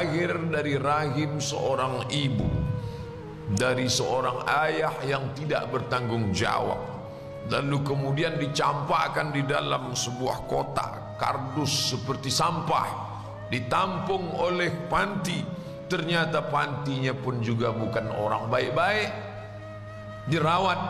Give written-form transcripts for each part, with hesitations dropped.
lahir dari rahim seorang ibu, dari seorang ayah yang tidak bertanggung jawab, lalu kemudian dicampakkan di dalam sebuah kotak kardus seperti sampah, ditampung oleh panti. Ternyata pantinya pun juga bukan orang baik-baik, dirawat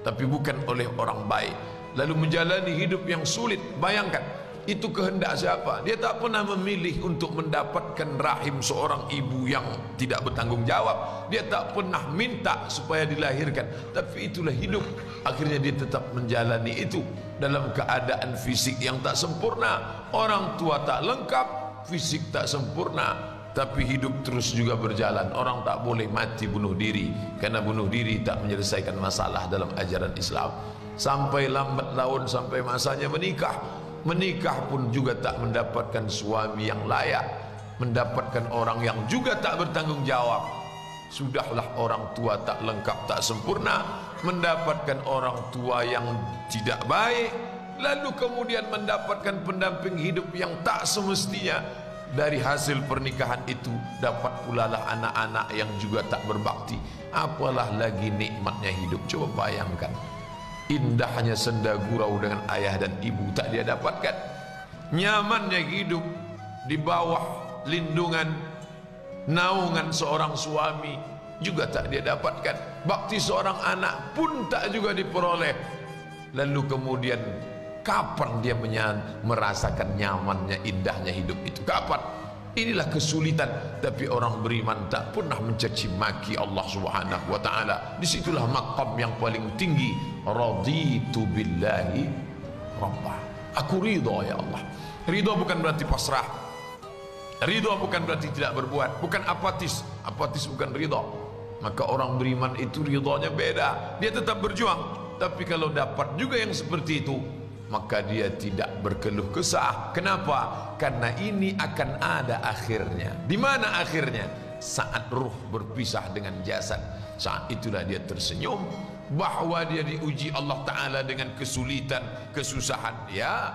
tapi bukan oleh orang baik, lalu menjalani hidup yang sulit. Bayangkan, itu kehendak siapa? Dia tak pernah memilih untuk mendapatkan rahim seorang ibu yang tidak bertanggung jawab. Dia tak pernah minta supaya dilahirkan, tapi itulah hidup. Akhirnya dia tetap menjalani itu dalam keadaan fisik yang tak sempurna. Orang tua tak lengkap, fisik tak sempurna, tapi hidup terus juga berjalan. Orang tak boleh mati bunuh diri, karena bunuh diri tak menyelesaikan masalah dalam ajaran Islam. Sampai lambat laun, sampai masanya menikah. Menikah pun juga tak mendapatkan suami yang layak, mendapatkan orang yang juga tak bertanggung jawab. Sudahlah orang tua tak lengkap, tak sempurna, mendapatkan orang tua yang tidak baik, lalu kemudian mendapatkan pendamping hidup yang tak semestinya. Dari hasil pernikahan itu dapat pula lah anak-anak yang juga tak berbakti. Apalah lagi nikmatnya hidup. Coba bayangkan, indahnya senda gurau dengan ayah dan ibu tak dia dapatkan. Nyamannya hidup di bawah lindungan, naungan seorang suami juga tak dia dapatkan. Bakti seorang anak pun tak juga diperoleh. Lalu kemudian kapan dia merasakan nyamannya, indahnya hidup itu? Kapan? Inilah kesulitan. Tapi orang beriman tak pernah mencaci maki Allah Subhanahu wa taala. Disitulah maqam yang paling tinggi. Raditu billahi rabbah. Aku ridha ya Allah. Ridha bukan berarti pasrah. Ridha bukan berarti tidak berbuat. Bukan apatis. Apatis bukan ridha. Maka orang beriman itu ridhanya beda. Dia tetap berjuang. Tapi kalau dapat juga yang seperti itu, maka dia tidak berkeluh kesah. Kenapa? Karena ini akan ada akhirnya. Di mana akhirnya? Saat ruh berpisah dengan jasad. Saat itulah dia tersenyum bahwa dia diuji Allah Ta'ala dengan kesulitan, kesusahan. Ya,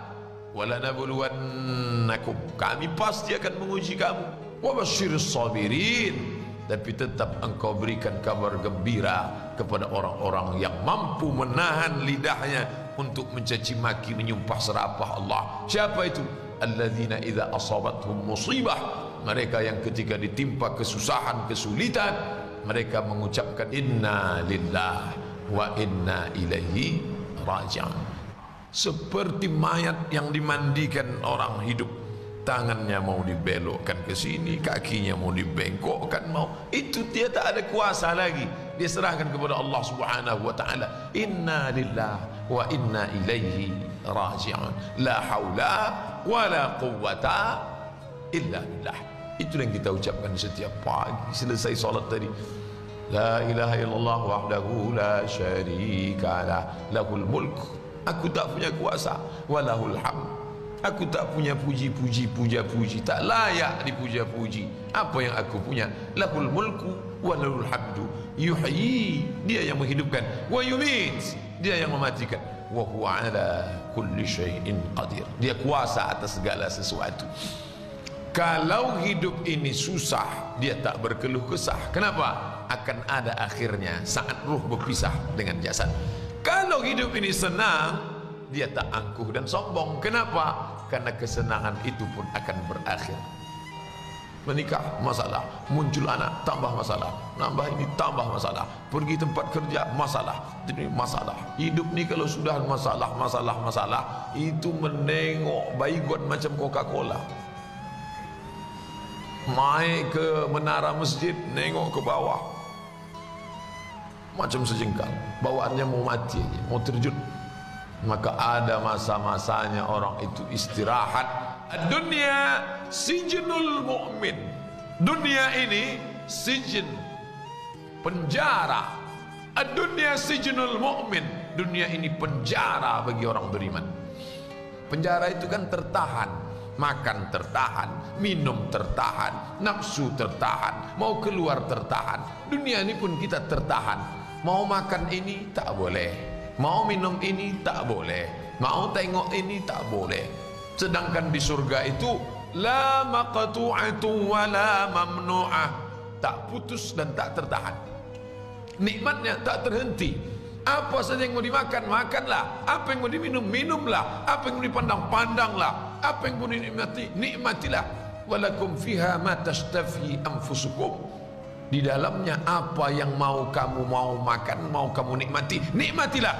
walanabluwannakum, kami pasti akan menguji kamu. Wabasyiris sabirin, tapi tetap engkau berikan kabar gembira kepada orang-orang yang mampu menahan lidahnya untuk mencaci maki, menyumpah serapah Allah. Siapa itu? Alladzina idza asabathum musibah, mereka yang ketika ditimpa kesusahan, kesulitan, mereka mengucapkan inna lillah wa inna ilaihi raji'un. Seperti mayat yang dimandikan orang hidup, tangannya mau dibelokkan ke sini, kakinya mau dibengkokkan, itu dia tak ada kuasa lagi. Dia serahkan kepada Allah Subhanahu wa taala. Inna lillah wa inna ilaihi raji'un. La haula wa la quwwata illa billah. Itu yang kita ucapkan setiap pagi selesai salat tadi. La ilaha illallah wahdahu la syarika lah, lahul mulk. Aku tak punya kuasa, walahul hamd. Aku tak punya puji-puji, puja-puji, tak layak dipuja-puji. Apa yang aku punya? Lahul mulku wa lahul hamdu. Yuhyi, dia yang menghidupkan. Wa yumit, dia yang mematikan. Wa huwa ala kulli syai'in qadir. Dia kuasa atas segala sesuatu. Kalau hidup ini susah, dia tak berkeluh kesah. Kenapa? Akan ada akhirnya saat ruh berpisah dengan jasad. Kalau hidup ini senang, dia tak angkuh dan sombong. Kenapa? Karena kesenangan itu pun akan berakhir. Menikah, masalah. Muncul anak, tambah masalah. Nambah ini, tambah masalah. Pergi tempat kerja, masalah. Ini masalah. Hidup ni kalau sudah masalah, masalah, masalah, itu menengok baygon macam Coca-Cola. Naik ke menara masjid, nengok ke bawah, macam sejengkal. Bawaannya mau mati, mau terjun. Maka ada masa-masanya orang itu istirahat. Dunia sijnul mu'min. Dunia ini sijin, penjara. Dunia sijnul mu'min. Dunia ini penjara bagi orang beriman. Penjara itu kan tertahan. Makan tertahan, minum tertahan, nafsu tertahan, mau keluar tertahan. Dunia ini pun kita tertahan. Mau makan ini tak boleh, mau minum ini tak boleh, mau tengok ini tak boleh. Sedangkan di surga itu La maqtu'atu wa la mamnu'ah. Tak putus dan tak tertahan. Nikmatnya tak terhenti. Apa saja yang mau dimakan, makanlah. Apa yang mau diminum, minumlah. Apa yang mau dipandang, pandanglah. Apa yang mau dinikmati, nikmatilah. Walakum fiha ma tashtafi anfusukum. Di dalamnya apa yang kamu mau makan, mau kamu nikmati, nikmatilah.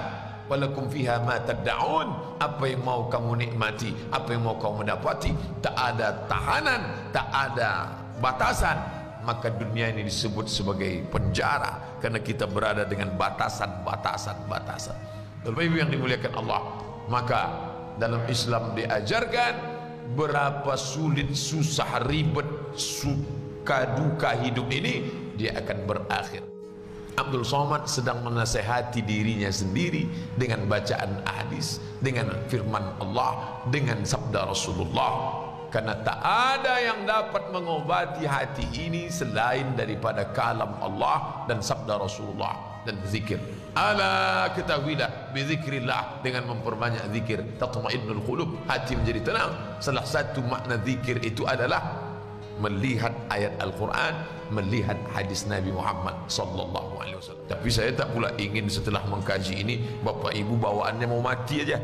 Walakum fiha ma tad'un. Apa yang mau kamu nikmati, apa yang mau kamu dapati, tak ada tahanan, tak ada batasan. Maka dunia ini disebut sebagai penjara karena kita berada dengan batasan. Bapak Ibu yang dimuliakan Allah, maka dalam Islam diajarkan berapa sulit, susah, ribet, suka duka hidup ini, dia akan berakhir. Abdul Somad sedang menasehati dirinya sendiri dengan bacaan hadis, dengan firman Allah, dengan sabda Rasulullah. Karena tak ada yang dapat mengobati hati ini selain daripada kalam Allah dan sabda Rasulullah dan zikir. Ala ketahuilah, bizikrillah, dengan memperbanyak zikir tatma'innul qulub, hati menjadi tenang. Salah satu makna zikir itu adalah melihat ayat Al-Quran, melihat hadis Nabi Muhammad sallallahu alaihi wasallam. Tapi saya tak pula ingin setelah mengkaji ini Bapak Ibu bawaannya mau mati aja.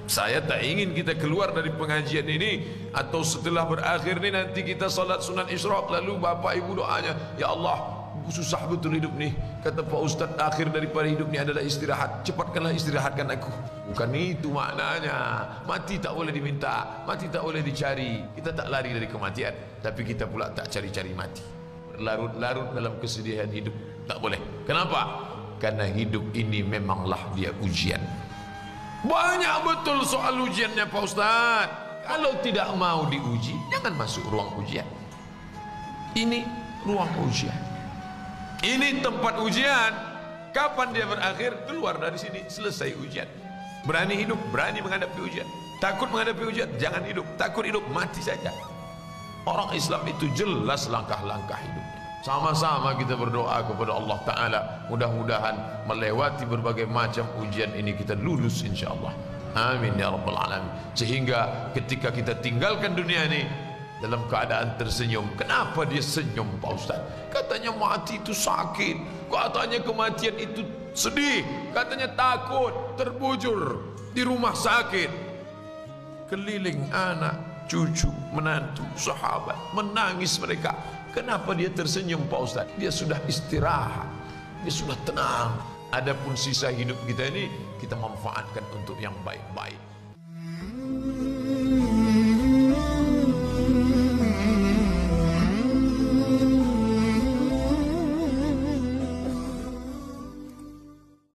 Saya tak ingin kita keluar dari pengajian ini atau setelah berakhir ini nanti kita salat sunat isyraq lalu Bapak Ibu doanya, ya Allah susah betul hidup nih, kata Pak Ustaz, akhir daripada hidup ini adalah istirahat, cepatkanlah istirahatkan aku. Bukan itu maknanya. Mati tak boleh diminta, mati tak boleh dicari. Kita tak lari dari kematian, tapi kita pula tak cari-cari mati, berlarut-larut dalam kesedihan hidup, tak boleh. Kenapa? Karena hidup ini memanglah dia ujian. Banyak betul soal ujiannya Pak Ustaz. Kalau tidak mau diuji, jangan masuk ruang ujian. Ini ruang ujian, ini tempat ujian. Kapan dia berakhir? Keluar dari sini, selesai ujian. Berani hidup, berani menghadapi ujian. Takut menghadapi ujian, jangan hidup. Takut hidup, mati saja. Orang Islam itu jelas langkah-langkah hidupnya. Sama-sama kita berdoa kepada Allah Ta'ala, mudah-mudahan melewati berbagai macam ujian ini kita lulus insyaAllah. Amin ya Rabbal Alamin. Sehingga ketika kita tinggalkan dunia ini dalam keadaan tersenyum. Kenapa dia senyum Pak Ustaz? Katanya mati itu sakit, katanya kematian itu sedih, katanya takut, terbujur di rumah sakit, keliling anak, cucu, menantu, sahabat, menangis mereka. Kenapa dia tersenyum Pak Ustaz? Dia sudah istirahat, dia sudah tenang. Adapun sisa hidup kita ini kita manfaatkan untuk yang baik-baik.